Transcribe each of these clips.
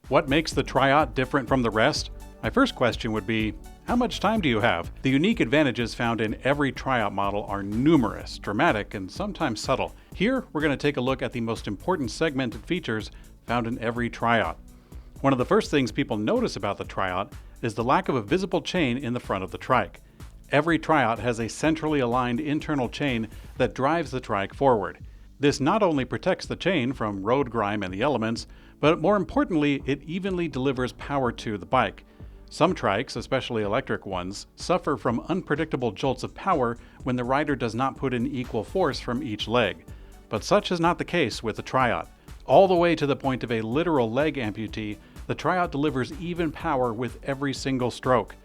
What makes the Triot different from the rest? My first question would be, how much time do you have? The unique advantages found in every Triot model are numerous, dramatic, and sometimes subtle. Here, we're going to take a look at the most important segmented features found in every Triot. One of the first things people notice about the Triot is the lack of a visible chain in the front of the trike. Every Triot has a centrally aligned internal chain that drives the trike forward. This not only protects the chain from road grime and the elements, but more importantly, it evenly delivers power to the bike. Some trikes, especially electric ones, suffer from unpredictable jolts of power when the rider does not put in equal force from each leg. But such is not the case with the Triot. All the way to the point of a literal leg amputee, the Triot delivers even power with every single stroke.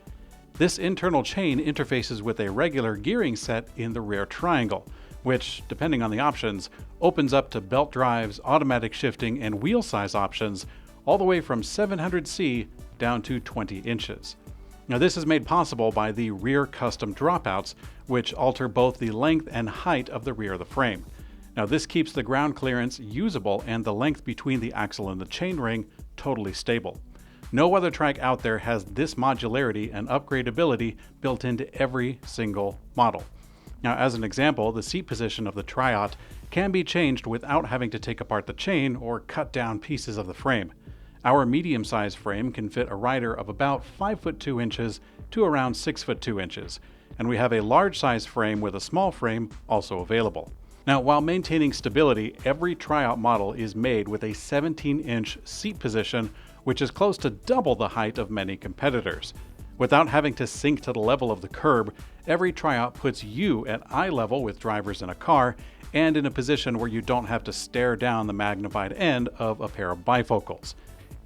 This internal chain interfaces with a regular gearing set in the rear triangle, which, depending on the options, opens up to belt drives, automatic shifting, and wheel size options, all the way from 700C down to 20 inches. Now, this is made possible by the rear custom dropouts, which alter both the length and height of the rear of the frame. Now, this keeps the ground clearance usable and the length between the axle and the chainring totally stable. No other trike out there has this modularity and upgradability built into every single model. Now, as an example, the seat position of the Triot can be changed without having to take apart the chain or cut down pieces of the frame. Our medium-sized frame can fit a rider of about 5 foot 2 inches to around 6 foot 2 inches, and we have a large-size frame with a small frame also available. Now, while maintaining stability, every Triot model is made with a 17-inch seat position, which is close to double the height of many competitors. Without having to sink to the level of the curb, every Triot puts you at eye level with drivers in a car and in a position where you don't have to stare down the magnified end of a pair of bifocals.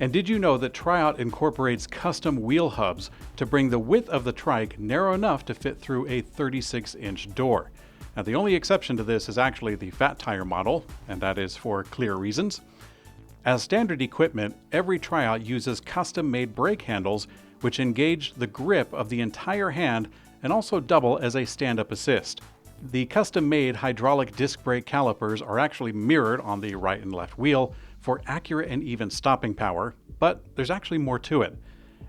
And did you know that Triot incorporates custom wheel hubs to bring the width of the trike narrow enough to fit through a 36-inch door? Now, the only exception to this is actually the fat tire model, and that is for clear reasons. As standard equipment, every Triot uses custom-made brake handles which engage the grip of the entire hand and also double as a stand-up assist. The custom-made hydraulic disc brake calipers are actually mirrored on the right and left wheel for accurate and even stopping power, but there's actually more to it.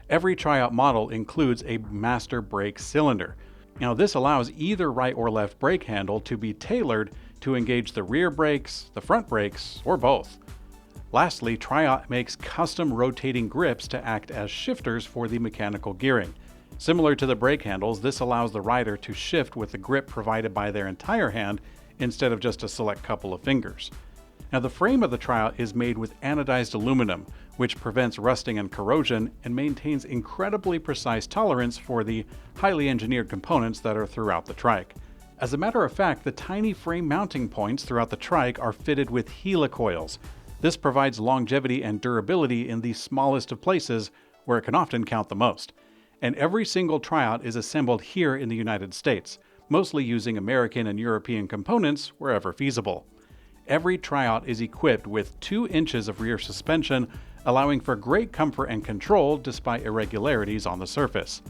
Every Triot model includes a master brake cylinder. Now, this allows either right or left brake handle to be tailored to engage the rear brakes, the front brakes, or both. Lastly, Triot makes custom rotating grips to act as shifters for the mechanical gearing. Similar to the brake handles, this allows the rider to shift with the grip provided by their entire hand instead of just a select couple of fingers. Now, the frame of the Triot is made with anodized aluminum, which prevents rusting and corrosion and maintains incredibly precise tolerance for the highly engineered components that are throughout the trike. As a matter of fact, the tiny frame mounting points throughout the trike are fitted with helicoils. This provides longevity and durability in the smallest of places where it can often count the most. And every single Triot is assembled here in the United States, mostly using American and European components wherever feasible. Every Triot is equipped with 2 inches of rear suspension, allowing for great comfort and control despite irregularities on the surface.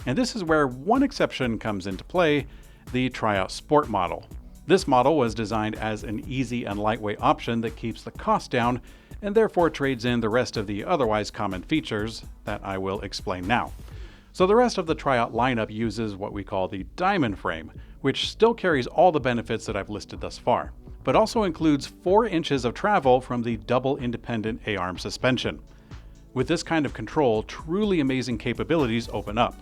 And this is where one exception comes into play, the Triot Sport model. This model was designed as an easy and lightweight option that keeps the cost down and therefore trades in the rest of the otherwise common features that I will explain now. So the rest of the Triot lineup uses what we call the diamond frame, which still carries all the benefits that I've listed thus far, but also includes 4 inches of travel from the double independent A-arm suspension. With this kind of control, truly amazing capabilities open up.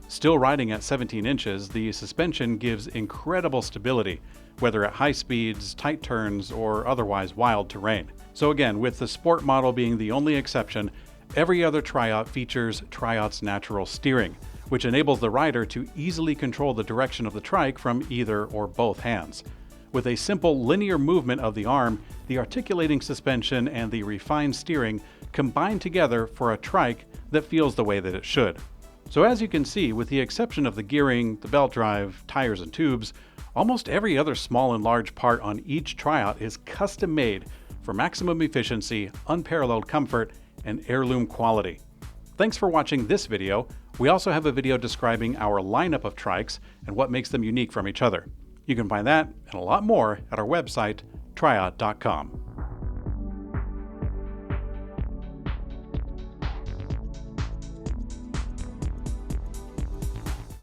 Still riding at 17 inches, the suspension gives incredible stability, whether at high speeds, tight turns, or otherwise wild terrain. So again, with the Sport model being the only exception, every other Triot features Triot's natural steering, which enables the rider to easily control the direction of the trike from either or both hands. With a simple linear movement of the arm, the articulating suspension and the refined steering combine together for a trike that feels the way that it should. So as you can see, with the exception of the gearing, the belt drive, tires and tubes, almost every other small and large part on each Triot is custom made for maximum efficiency, unparalleled comfort, and heirloom quality. Thanks for watching this video. We also have a video describing our lineup of trikes and what makes them unique from each other. You can find that and a lot more at our website, triot.com.